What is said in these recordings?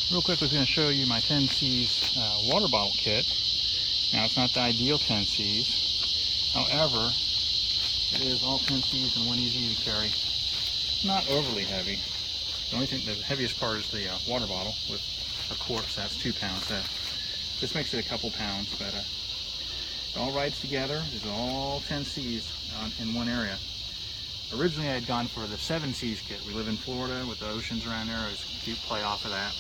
Real quick, I was going to show you my 10C's water bottle kit. Now, it's not the ideal 10C's. However, it is all 10C's and one easy to carry. Not overly heavy. The only thing, the heaviest part is the water bottle with a quart, so that's 2 pounds. This makes it a couple pounds, but it all rides together. It's all 10C's in one area. Originally, I had gone for the 7C's kit. We live in Florida with the oceans around there. It was a cute play off of that.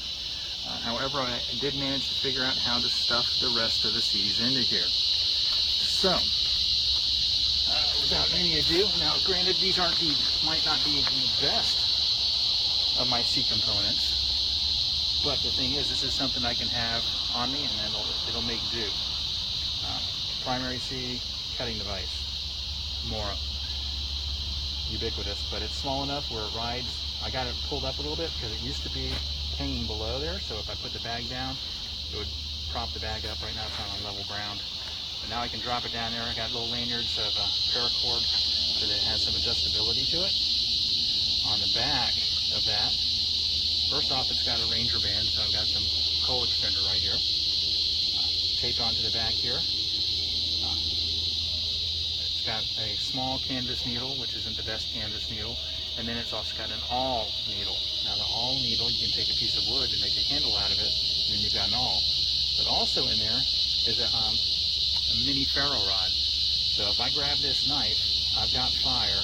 However, I did manage to figure out how to stuff the rest of the C's into here. So, without any ado, now granted these might not be the best of my C components, but the thing is, this is something I can have on me and it'll make do. Primary C cutting device, more ubiquitous, but it's small enough where it rides. I got it pulled up a little bit because it used to be hanging below there, so if I put the bag down, it would prop the bag up. Right now it's not on level ground, but now I can drop it down there. I got little lanyards of paracord so that it has some adjustability to it. On the back of that, first off, it's got a Ranger band, so I've got some coal extender right here, taped onto the back here. It's got a small canvas needle, which isn't the best canvas needle, and then it's also got an awl needle. Now the awl needle, you can take a piece of wood and make a handle out of it, and then you've got an awl. But also in there is a mini ferro rod. So if I grab this knife, I've got fire,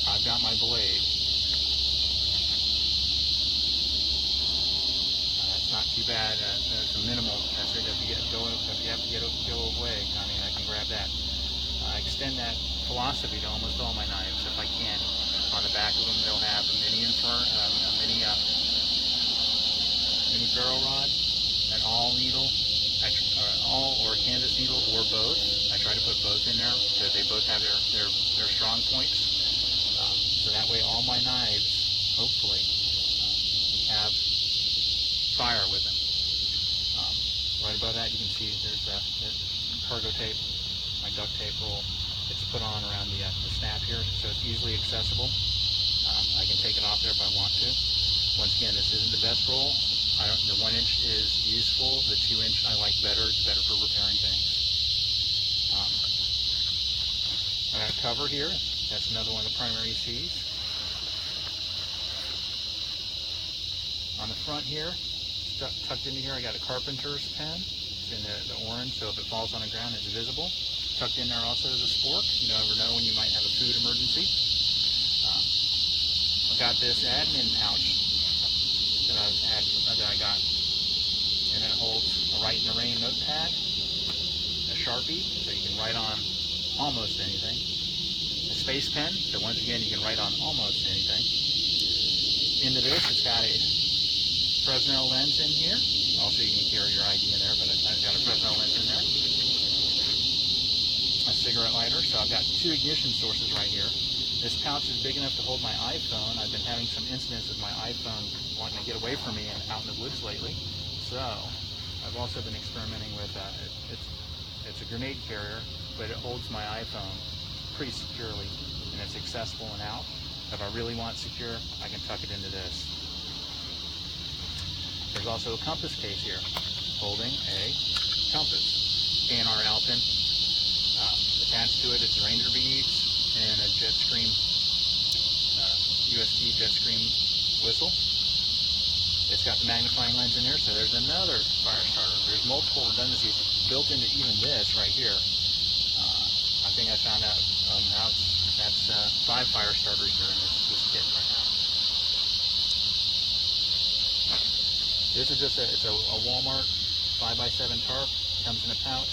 I've got my blade. That's not too bad. It's a minimal. That's it. If you have to go away, I mean, I can grab that. I extend that philosophy to almost all my knives if I can. On the back of them, they'll have a mini ferro rod, an awl needle, awl or a canvas needle, or both. I try to put both in there because they both have their strong points. So that way, all my knives, hopefully, have fire with them. Right above that, you can see there's cargo tape, my duct tape roll. It's put on around the snap here, so it's easily accessible. I can take it off there if I want to. Once again, this isn't the best roll. The 1 inch is useful. The 2 inch I like better. It's better for repairing things. I got a cover here. That's another one of the primary C's. On the front here, tucked into here, I got a carpenter's pen. It's in the orange, so if it falls on the ground, it's visible. Tucked in there also is a spork. You never know when you might have a food emergency. I got this admin pouch that I got, and it holds a Write in the Rain notepad, a Sharpie, so you can write on almost anything, a space pen, so once again you can write on almost anything. Into this, it's got a Fresnel lens in here. Also, you can carry your ID in there, but I've got a Fresnel lens in there. A cigarette lighter, so I've got 2 ignition sources right here. This pouch is big enough to hold my iPhone. I've been having some incidents with my iPhone wanting to get away from me and out in the woods lately. So I've also been experimenting with it's a grenade carrier, but it holds my iPhone pretty securely and it's accessible and out. If I really want secure, I can tuck it into this. There's also a compass case here holding a compass. A&R Alpin. Attached to it, it's Ranger beads and a Jetstream, UST Jetstream whistle. It's got the magnifying lens in here, so there's another fire starter. There's multiple redundancies built into even this right here. I think I found out now that's 5 fire starters here in this kit right now. This is just a Walmart 5x7 tarp. Comes in a pouch.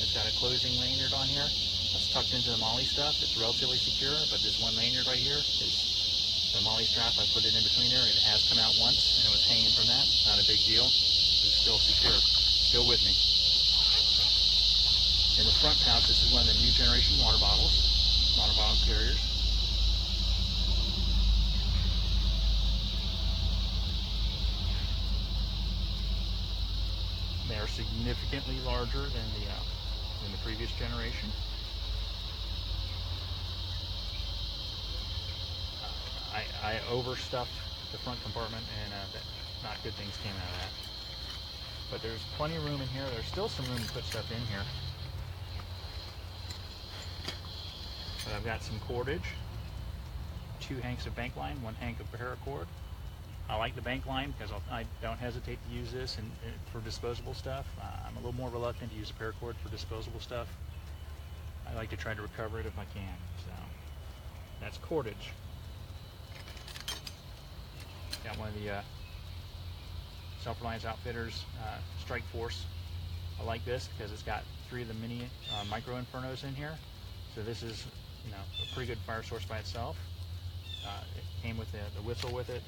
It's got a closing lanyard on here. It's tucked into the MOLLE stuff. It's relatively secure, but this one lanyard right here is the MOLLE strap. I put it in between there. It has come out once, and it was hanging from that. Not a big deal. It's still secure. Still with me. In the front pouch, this is one of the new generation water bottle carriers. They are significantly larger than the previous generation. I overstuffed the front compartment, and not good things came out of that. But there's plenty of room in here. There's still some room to put stuff in here. But I've got some cordage, 2 hanks of bank line, 1 hank of paracord. I like the bank line because I don't hesitate to use this for disposable stuff. I'm a little more reluctant to use a paracord for disposable stuff. I like to try to recover it if I can. So that's cordage. Got one of the Self-Reliance Outfitters Strike Force. I like this because it's got 3 of the mini micro infernos in here. So this is, you know, a pretty good fire source by itself. It came with the whistle with it.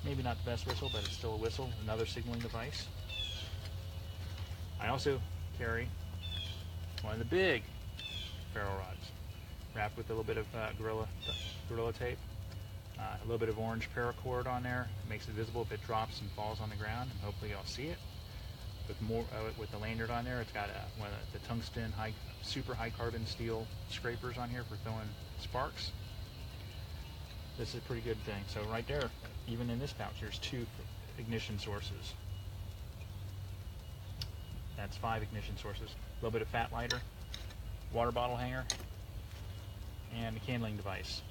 Maybe not the best whistle, but it's still a whistle. Another signaling device. I also carry one of the big ferro rods, wrapped with a little bit of gorilla tape. A little bit of orange paracord on there. It makes it visible if it drops and falls on the ground, and hopefully y'all see it. With the lanyard on there, it's got one of the tungsten super high carbon steel scrapers on here for throwing sparks. This is a pretty good thing. So right there, even in this pouch, there's 2 ignition sources. That's 5 ignition sources. A little bit of fat lighter, water bottle hanger, and a candling device.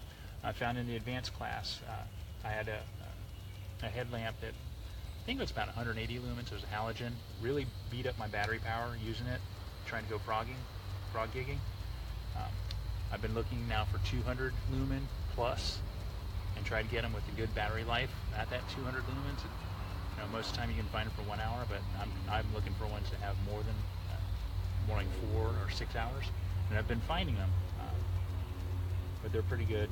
I found in the advanced class, I had a headlamp that I think it was about 180 lumens. It was a halogen. Really beat up my battery power using it, trying to go frog gigging. I've been looking now for 200 lumen plus, and try to get them with a good battery life at that 200 lumens. You know, most of the time you can find them for 1 hour, but I'm looking for ones that have more like 4 or 6 hours, and I've been finding them, but they're pretty good.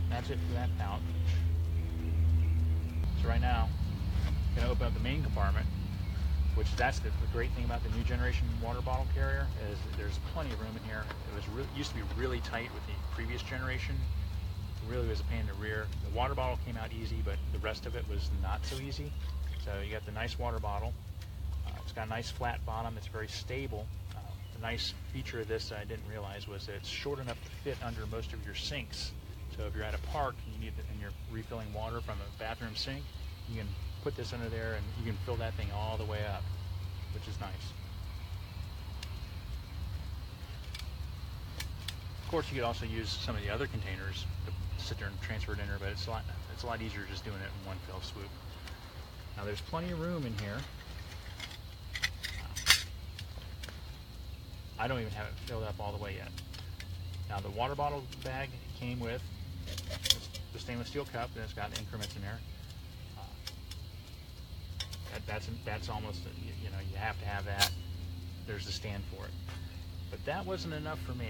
That's it for that pouch. So right now, I'm going to open up the main compartment, which that's the great thing about the new generation water bottle carrier is there's plenty of room in here. It used to be really tight with the previous generation. It really was a pain in the rear. The water bottle came out easy, but the rest of it was not so easy. So you got the nice water bottle. It's got a nice flat bottom. It's very stable. The nice feature of this that I didn't realize was that it's short enough to fit under most of your sinks. So if you're at a park and you're refilling water from a bathroom sink, you can put this under there and you can fill that thing all the way up, which is nice. Of course, you could also use some of the other containers to sit there and transfer it in there, but it's a lot easier just doing it in one fell swoop. Now there's plenty of room in here. I don't even have it filled up all the way yet. Now the water bottle bag came with the stainless steel cup, and it's got increments in there. That's almost, you know, you have to have that. There's the stand for it. But that wasn't enough for me.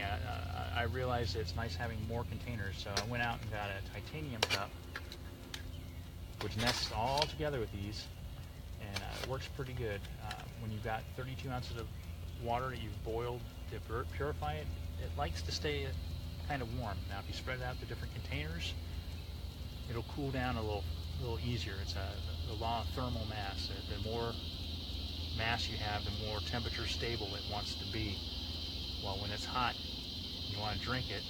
I realized it's nice having more containers, so I went out and got a titanium cup, which nests all together with these, and it works pretty good. When you've got 32 ounces of water that you've boiled to purify it, it likes to stay kind of warm. Now, if you spread it out to different containers, it'll cool down a little easier. It's the law of thermal mass. The more mass you have, the more temperature stable it wants to be. Well, when it's hot, you want to drink it,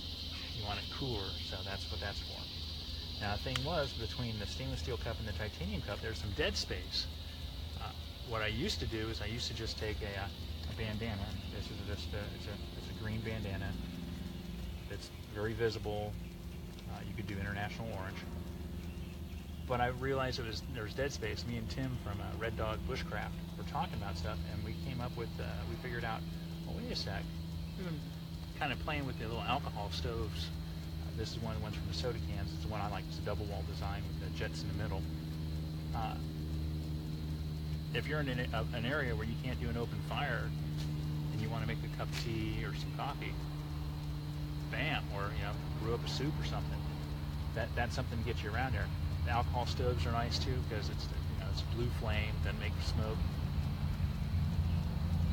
you want it cooler, so that's what that's for. Now, the thing was, between the stainless steel cup and the titanium cup, there's some dead space. What I used to do is I used to just take a bandana. This is just it's a green bandana. It's very visible. You could do international orange. But I realized there was dead space. Me and Tim from Red Dog Bushcraft were talking about stuff, and we came up with, we figured out, well, wait a sec, we've been kind of playing with the little alcohol stoves. This is one of the ones from the soda cans. It's the one I like. It's a double wall design with the jets in the middle. If you're in an area where you can't do an open fire and you want to make a cup of tea or some coffee, bam, or brew up a soup or something, that's something to get you around there. The alcohol stoves are nice too because it's it's blue flame, doesn't make smoke,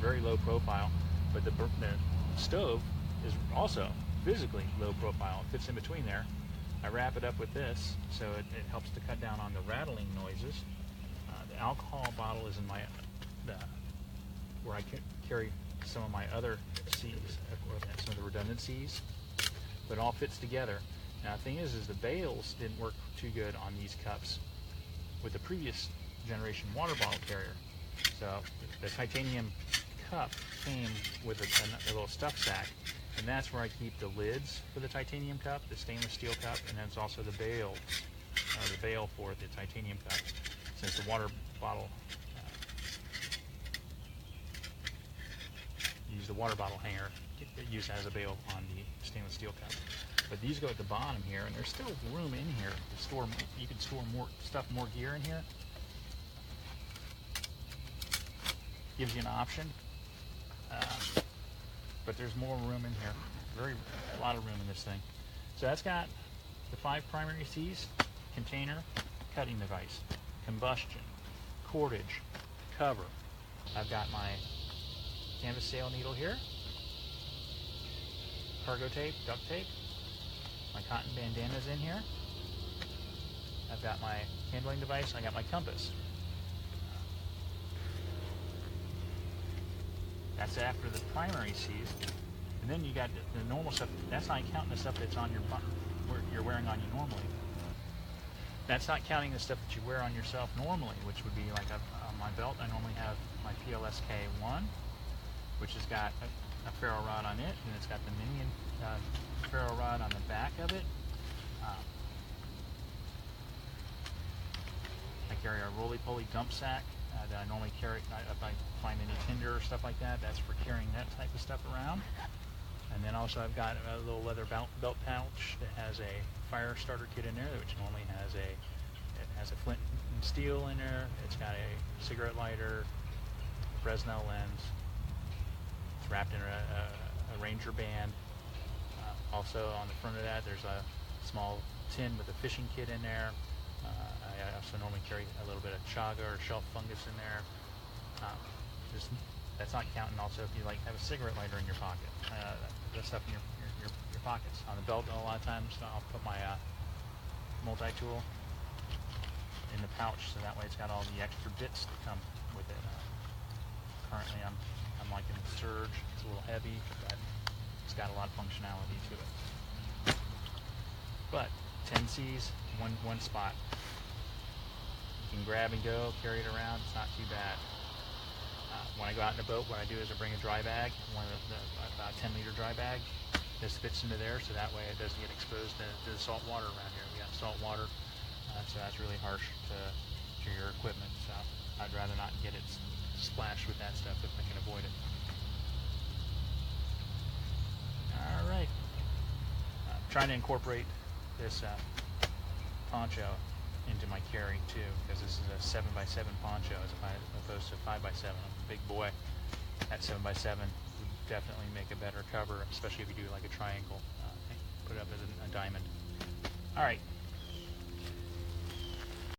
very low profile, but the stove is also physically low profile. It fits in between there. I wrap it up with this so it helps to cut down on the rattling noises. The alcohol bottle is in my where I carry some of my other C's, some of the redundant C's, but it all fits together. Now the thing is the bales didn't work too good on these cups with the previous generation water bottle carrier. So the titanium cup came with a little stuff sack, and that's where I keep the lids for the titanium cup, the stainless steel cup, and then it's also the bale for the titanium cup. Since the water bottle, use the water bottle hanger, use as a bale on the stainless steel cup. But these go at the bottom here, and there's still room in here to store. You can store more gear in here. Gives you an option, but there's more room in here. A lot of room in this thing. So that's got the 5 primary C's: container, cutting device, combustion, cordage, cover. I've got my canvas sail needle here, cargo tape, duct tape. My cotton bandana's in here. I've got my handling device. I got my compass. That's after the primary C's, and then you got the normal stuff. That's not counting the stuff that's on you're wearing on you normally. That's not counting the stuff that you wear on yourself normally, which would be like on my belt. I normally have my PLSK1, which has got a ferro rod on it, and it's got the mini ferro rod on the back of it. I carry a roly-poly dump sack that I normally carry if I find any tinder or stuff like that. That's for carrying that type of stuff around. And then also I've got a little leather belt pouch that has a fire starter kit in there, which normally has a flint and steel in there. It's got a cigarette lighter, a Fresnel lens. It's wrapped in a Ranger band. Also on the front of that, there's a small tin with a fishing kit in there. I also normally carry a little bit of chaga or shelf fungus in there. That's not counting also if you like have a cigarette lighter in your pocket. The stuff in your pockets. On the belt, a lot of times I'll put my multi-tool in the pouch, so that way it's got all the extra bits that come with it. Currently I'm liking the Surge. It's a little heavy, but it's got a lot of functionality to it. But 10C's, one spot. You can grab and go, carry it around. It's not too bad. When I go out in a boat, what I do is I bring a dry bag, about a 10-liter dry bag. This fits into there, so that way it doesn't get exposed to the salt water around here. We got salt water, so that's really harsh to your equipment. So I'd rather not get it splashed with that stuff if I can avoid it. All right. I'm trying to incorporate this poncho into my carry too, because this is a 7x7 poncho as opposed to 5x7. I'm a big boy. That 7x7 would definitely make a better cover, especially if you do like a triangle. Put it up as a diamond. All right,